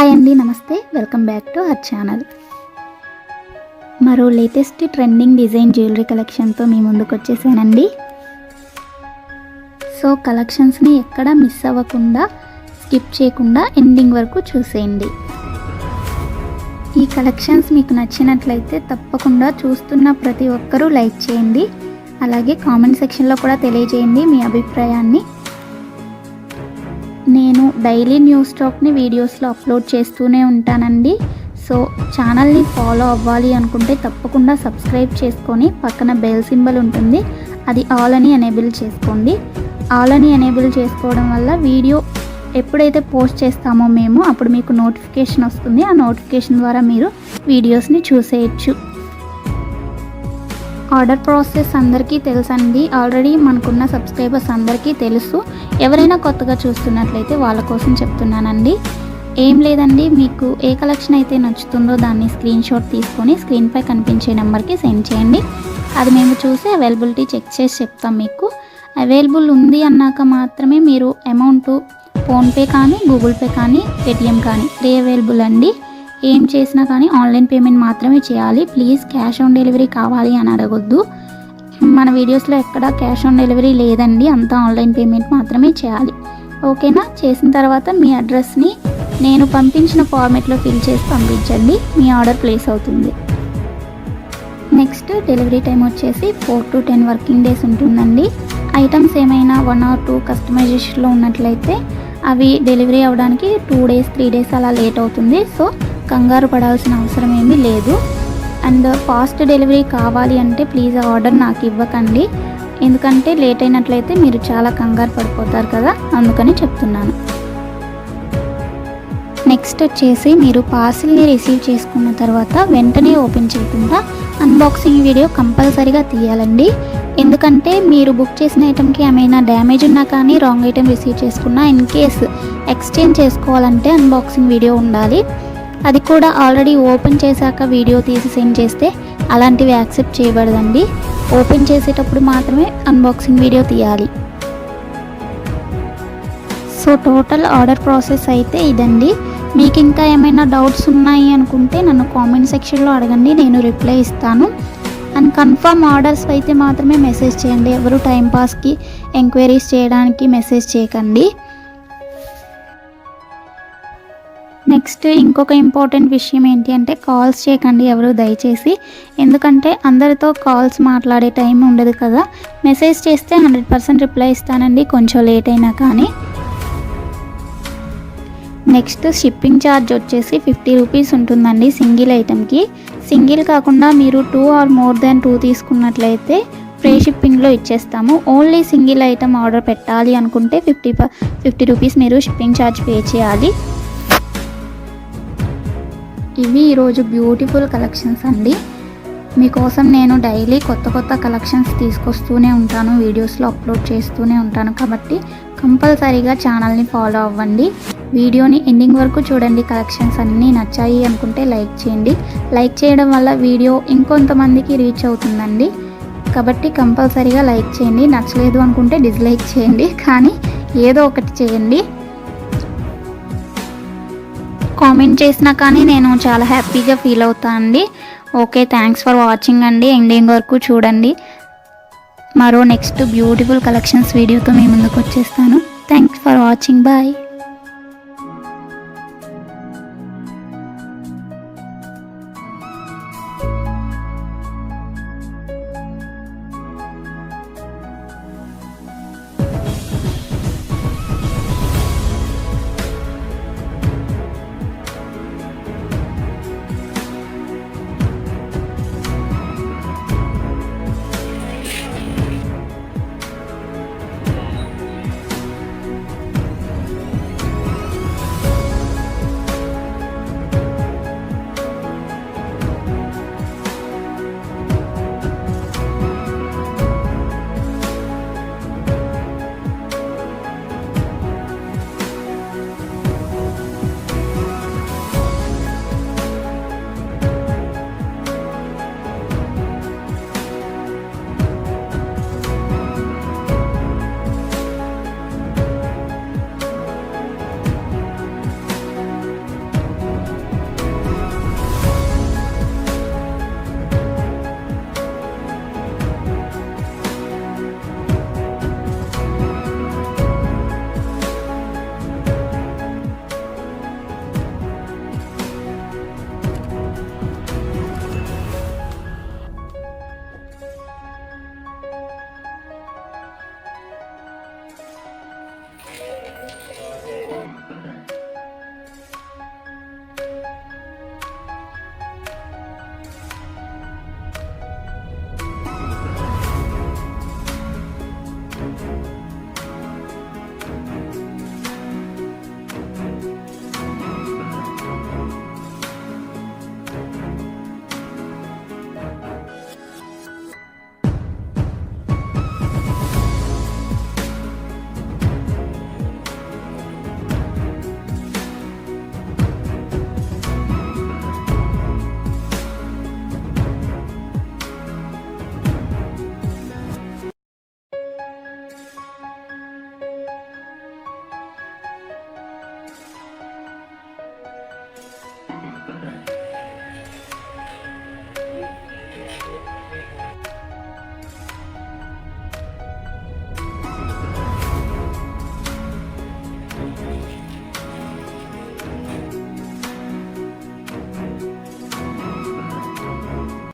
Hi అండి, నమస్తే. Welcome back to our channel. మరో లేటెస్ట్ ట్రెండింగ్ డిజైన్ జ్యువెలరీ కలెక్షన్తో మీ ముందుకు వచ్చేసానండి. సో కలెక్షన్స్ని ఎక్కడ మిస్ అవ్వకుండా, స్కిప్ చేయకుండా ఎండింగ్ వరకు చూసేయండి. ఈ కలెక్షన్స్ మీకు నచ్చినట్లయితే తప్పకుండా చూస్తున్న ప్రతి ఒక్కరూ లైక్ చేయండి. అలాగే కామెంట్ సెక్షన్లో కూడా తెలియజేయండి మీ అభిప్రాయాన్ని. నేను డైలీ న్యూ స్టాక్ని వీడియోస్లో అప్లోడ్ చేస్తూనే ఉంటానండి. సో ఛానల్ని ఫాలో అవ్వాలి అనుకుంటే తప్పకుండా సబ్స్క్రైబ్ చేసుకొని పక్కన బెల్ సింబల్ ఉంటుంది, అది ఆల్ అని ఎనేబుల్ చేసుకోండి. ఆల్ అని ఎనేబుల్ చేసుకోవడం వల్ల వీడియో ఎప్పుడైతే పోస్ట్ చేస్తామో మేము అప్పుడు మీకు నోటిఫికేషన్ వస్తుంది. ఆ నోటిఫికేషన్ ద్వారా మీరు వీడియోస్ని చూసేయచ్చు. ఆర్డర్ ప్రాసెస్ అందరికీ తెలుసండి. ఆల్రెడీ మనకున్న సబ్స్క్రైబర్స్ అందరికీ తెలుసు. ఎవరైనా కొత్తగా చూస్తున్నట్లయితే వాళ్ళ కోసం చెప్తున్నానండి. ఏం లేదండి, మీకు ఏ కలెక్షన్ అయితే నచ్చుతుందో దాన్ని స్క్రీన్ షాట్ తీసుకొని స్క్రీన్పై కనిపించే నెంబర్కి సెండ్ చేయండి. అది మేము చూసి అవైలబిలిటీ చెక్ చేసి చెప్తాం. మీకు అవైలబుల్ ఉంది అన్నాక మాత్రమే మీరు అమౌంట్ ఫోన్పే కానీ, గూగుల్ పే కానీ, పేటిఎం కానీ అవైలబుల్ అండి. ఏం చేసినా కానీ ఆన్లైన్ పేమెంట్ మాత్రమే చేయాలి. ప్లీజ్ క్యాష్ ఆన్ డెలివరీ కావాలి అని అడగొద్దు. మన వీడియోస్లో ఎక్కడ క్యాష్ ఆన్ డెలివరీ లేదండి, అంతా ఆన్లైన్ పేమెంట్ మాత్రమే చేయాలి. ఓకేనా? చేసిన తర్వాత మీ అడ్రస్ని నేను పంపించిన ఫార్మేట్లో ఫిల్ చేసి పంపించండి. మీ ఆర్డర్ ప్లేస్ అవుతుంది. నెక్స్ట్ డెలివరీ టైం వచ్చేసి 4 to 10 వర్కింగ్ డేస్ ఉంటుందండి. ఐటమ్స్ ఏమైనా 1 or 2 కస్టమైజేషన్లో ఉన్నట్లయితే అవి డెలివరీ అవ్వడానికి 2 days 3 days అలా లేట్ అవుతుంది. సో కంగారు పడాల్సిన అవసరం ఏమీ లేదు. అండ్ ఫాస్ట్ డెలివరీ కావాలి అంటే ప్లీజ్ ఆర్డర్ నాకు ఇవ్వకండి, ఎందుకంటే లేట్ అయినట్లయితే మీరు చాలా కంగారు పడిపోతారు కదా, అందుకని చెప్తున్నాను. నెక్స్ట్ వచ్చేసి మీరు పార్సిల్ని రిసీవ్ చేసుకున్న తర్వాత వెంటనే ఓపెన్ చేయకుండా అన్బాక్సింగ్ వీడియో కంపల్సరీగా తీయాలండి. ఎందుకంటే మీరు బుక్ చేసిన ఐటెంకి ఏమైనా డ్యామేజ్ ఉన్నా కానీ, రాంగ్ ఐటెం రిసీవ్ చేసుకున్నా, ఇన్ కేస్ ఎక్స్చేంజ్ చేసుకోవాలంటే అన్బాక్సింగ్ వీడియో ఉండాలి. అది కూడా ఆల్రెడీ ఓపెన్ చేశాక వీడియో తీసి సెండ్ చేస్తే అలాంటివి యాక్సెప్ట్ చేయబడదండి. ఓపెన్ చేసేటప్పుడు మాత్రమే అన్బాక్సింగ్ వీడియో తీయాలి. సో టోటల్ ఆర్డర్ ప్రాసెస్ అయితే ఇదండి. మీకు ఇంకా ఏమైనా డౌట్స్ ఉన్నాయి అనుకుంటే నన్ను కామెంట్ సెక్షన్లో అడగండి, నేను రిప్లై ఇస్తాను. అండ్ కన్ఫర్మ్ ఆర్డర్స్ అయితే మాత్రమే మెసేజ్ చేయండి. ఎవరు టైంపాస్కి ఎంక్వైరీస్ చేయడానికి మెసేజ్ చేయకండి. నెక్స్ట్ ఇంకొక ఇంపార్టెంట్ విషయం ఏంటి అంటే కాల్స్ చేయకండి ఎవరు దయచేసి, ఎందుకంటే అందరితో కాల్స్ మాట్లాడే టైం ఉండదు కదా. మెసేజ్ చేస్తే 100% రిప్లై ఇస్తానండి, కొంచెం లేట్ అయినా కానీ. నెక్స్ట్ షిప్పింగ్ ఛార్జ్ వచ్చేసి 50 రూపీస్ ఉంటుందండి సింగిల్ ఐటెంకి. సింగిల్ కాకుండా మీరు 2 or more than 2 తీసుకున్నట్లయితే ఫ్రీ షిప్పింగ్లో ఇచ్చేస్తాము. ఓన్లీ సింగిల్ ఐటెం ఆర్డర్ పెట్టాలి అనుకుంటే 50 రూపీస్ మీరు షిప్పింగ్ ఛార్జ్ పే చేయాలి. ఇవి ఈరోజు బ్యూటిఫుల్ కలెక్షన్స్ అండి. మీకోసం నేను డైలీ కొత్త కలెక్షన్స్ తీసుకొస్తూనే ఉంటాను, వీడియోస్లో అప్లోడ్ చేస్తూనే ఉంటాను. కాబట్టి కంపల్సరీగా ఛానల్ని ఫాలో అవ్వండి. వీడియోని ఎండింగ్ వరకు చూడండి. కలెక్షన్స్ అన్నీ నచ్చాయి అనుకుంటే లైక్ చేయండి. లైక్ చేయడం వల్ల వీడియో ఇంకొంతమందికి రీచ్ అవుతుందండి. కాబట్టి కంపల్సరీగా లైక్ చేయండి. నచ్చలేదు అనుకుంటే డిస్లైక్ చేయండి, కానీ ఏదో ఒకటి చేయండి. కామెంట్ చేసినా కానీ నేను చాలా హ్యాపీగా ఫీల్ అవుతాను అండి. ఓకే, థ్యాంక్స్ ఫర్ వాచింగ్ అండి. ఎండింగ్ వరకు చూడండి. మరో నెక్స్ట్ బ్యూటిఫుల్ కలెక్షన్స్ వీడియోతో మీ ముందుకు వచ్చేస్తాను. Thanks for watching. బాయ్.